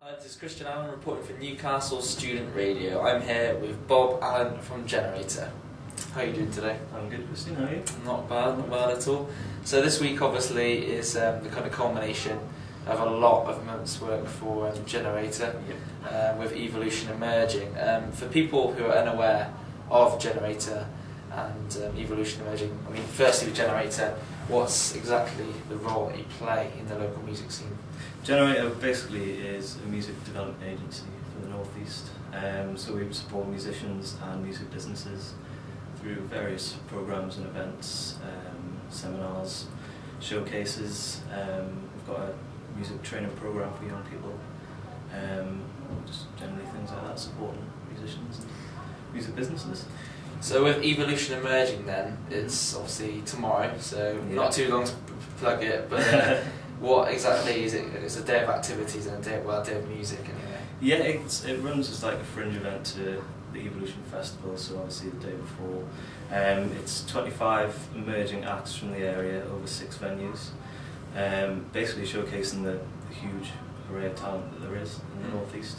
Hi, this is Christian Allen reporting for Newcastle Student Radio. I'm here with Bob Allen from Generator. How are you doing today? I'm good, Christian. How are you? Not bad at all. So this week obviously is the kind of culmination of a lot of months' work for Generator, with Evolution emerging. For people who are unaware of Generator and Evolution emerging, I mean, firstly with Generator, what's exactly the role that you play in the local music scene? Generator basically is a music development agency for the North East. So we support musicians and music businesses through various programs and events, seminars, showcases. We've got a music training program for young people, just generally things like that, supporting musicians and music businesses. So with Evolution emerging then, it's obviously tomorrow, so not too long to plug it, but what exactly is it? It's a day of activities and a day of music anyway. Yeah, it runs as like a fringe event to the Evolution Festival, so obviously the day before. It's 25 emerging acts from the area over 6 venues, basically showcasing the huge array of talent that there is in the North East.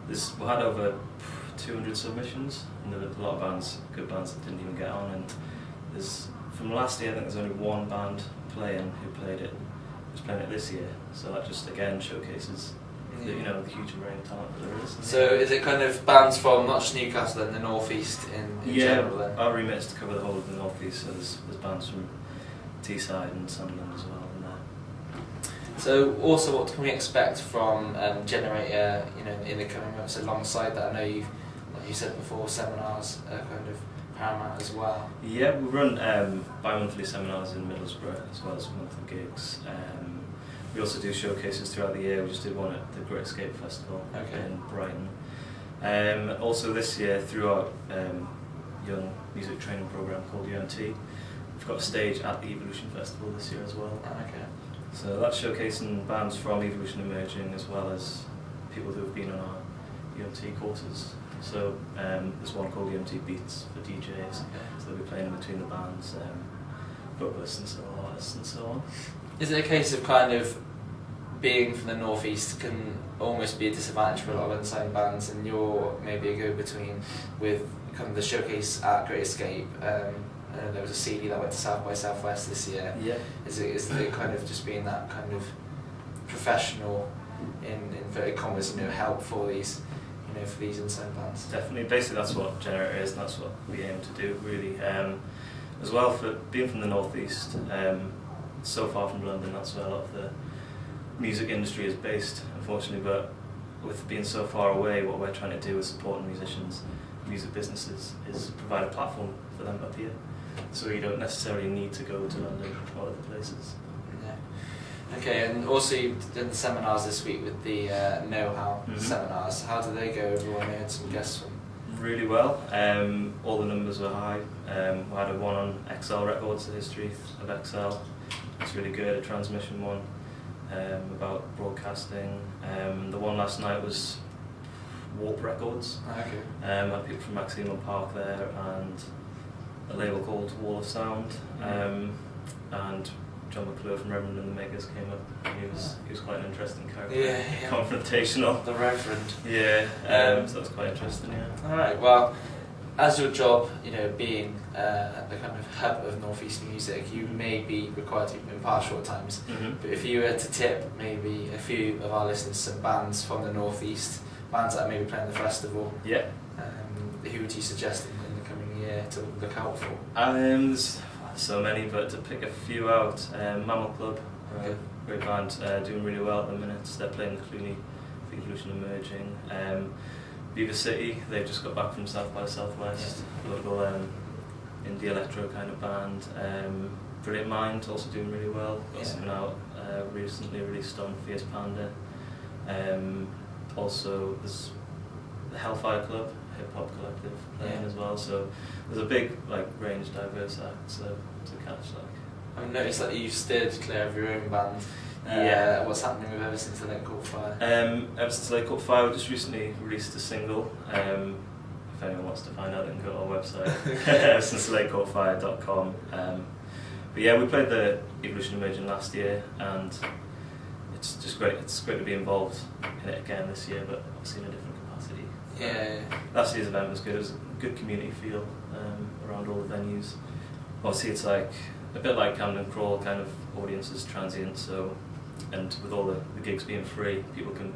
We had over 200 submissions, and there were a lot of bands, good bands that didn't even get on, and from last year I think there's only one band playing who's playing it this year, so that just again showcases the huge array of talent that there is. So is it kind of bands from not just Newcastle and the North East in general then? Our remit is to cover the whole of the North East, so there's bands from Teesside and Sunderland as well in there. So also what can we expect from Generator in the coming months alongside that? I know you've, like you said before, seminars are kind of paramount as well. Yeah, we run bi-monthly seminars in Middlesbrough as well as monthly gigs. We also do showcases throughout the year. We just did one at the Great Escape Festival in Brighton. Also this year, through our young music training program called UMT, we've got a stage at the Evolution Festival this year as well. So that's showcasing bands from Evolution emerging as well as people who have been on our UMT courses. So there's one called UMT Beats for DJs, so they'll be playing in between the bands, vocalists and so on, artists and so on. Is it a case of kind of being from the North East can almost be a disadvantage for a lot of unsigned bands, and you're maybe a go-between with kind of the showcase at Great Escape? There was a CD that went to South by Southwest this year. Yeah. Is it kind of just being that kind of professional, in inverted commas, help for these, for these unsigned bands? Definitely. Basically, that's what Generator is, and that's what we aim to do, really. As well, for being from the North East, so far from London, that's where a lot of the music industry is based, unfortunately. But with being so far away, what we're trying to do with supporting musicians, music businesses, is provide a platform for them up here, so you don't necessarily need to go to London or other places. Yeah. Okay, and also you've done the seminars this week with the Know-How seminars. How did they go? Everyone had some guests from. Really well. All the numbers were high. We had one on XL Records, the history of XL. It's really good. A transmission one about broadcasting. The one last night was Warp Records. Had people from Maximo Park there, and a label called Wall of Sound, and John McClure from Reverend and the Makers came up. He was quite an interesting character. Confrontational. The Reverend. So that was quite interesting. Alright, well, as your job, being at the kind of hub of North East music, you may be required to be impartial at times. But if you were to tip maybe a few of our listeners some bands from the North East, bands that are maybe playing the festival, who would you suggest in the coming year to look out for? There's so many, but to pick a few out, Mammal Club, great band, doing really well at the minute. They're playing the Cluny for Evolution emerging. Beaver City, they've just got back from South by Southwest, local indie electro kind of band. Brilliant Mind, also doing really well, got something out recently released on Fierce Panda. Also there's the Hellfire Club, hip hop collective playing as well, so there's a big range, diverse acts to catch. I've noticed that you've steered clear of your own band. What's happening with Ever Since the Lake Caught Fire? Ever Since the Lake Caught Fire, we just recently released a single. If anyone wants to find out, they can go to our website, eversincelakecaught.com. But yeah, we played the Evolution Emerging last year, and it's just great. It's great to be involved in it again this year, but obviously in a different capacity. Yeah. Last year's event was good. It was a good community feel around all the venues. Obviously, it's like a bit like Camden Crawl kind of audiences, transient. So, and with all the gigs being free, people can,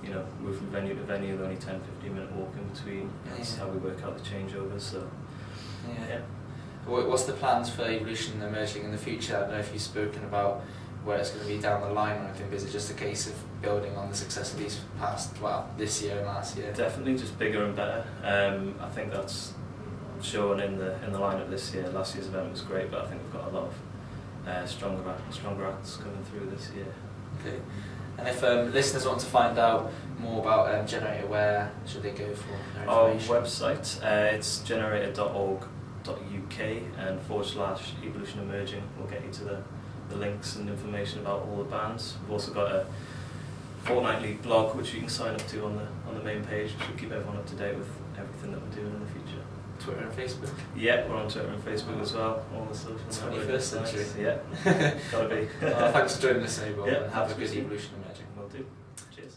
you know, move from venue to venue. They're only 10-15 minute walk in between. That's how we work out the changeovers. So, yeah. What's the plans for Evolution and Emerging in the future? I don't know if you've spoken about where it's going to be down the line or anything, but is it just a case of building on the success of these this year and last year? Definitely just bigger and better. I think that's shown in the lineup this year. Last year's event was great, but I think we've got a lot of stronger acts coming through this year. Okay. And if listeners want to find out more about Generator, where should they go for their information? Our website, it's generator.org.uk and /Evolution Emerging will get you to the links and information about all the bands. We've also got a fortnightly blog which you can sign up to on the main page, which will keep everyone up to date with everything that we're doing in the future. Twitter and Facebook? Yeah, we're on Twitter and Facebook as well, all the social 21st century. Yeah, gotta be. Thanks for joining us, Abel, and have a good Evolution Evolution Emerging. Will do. Cheers.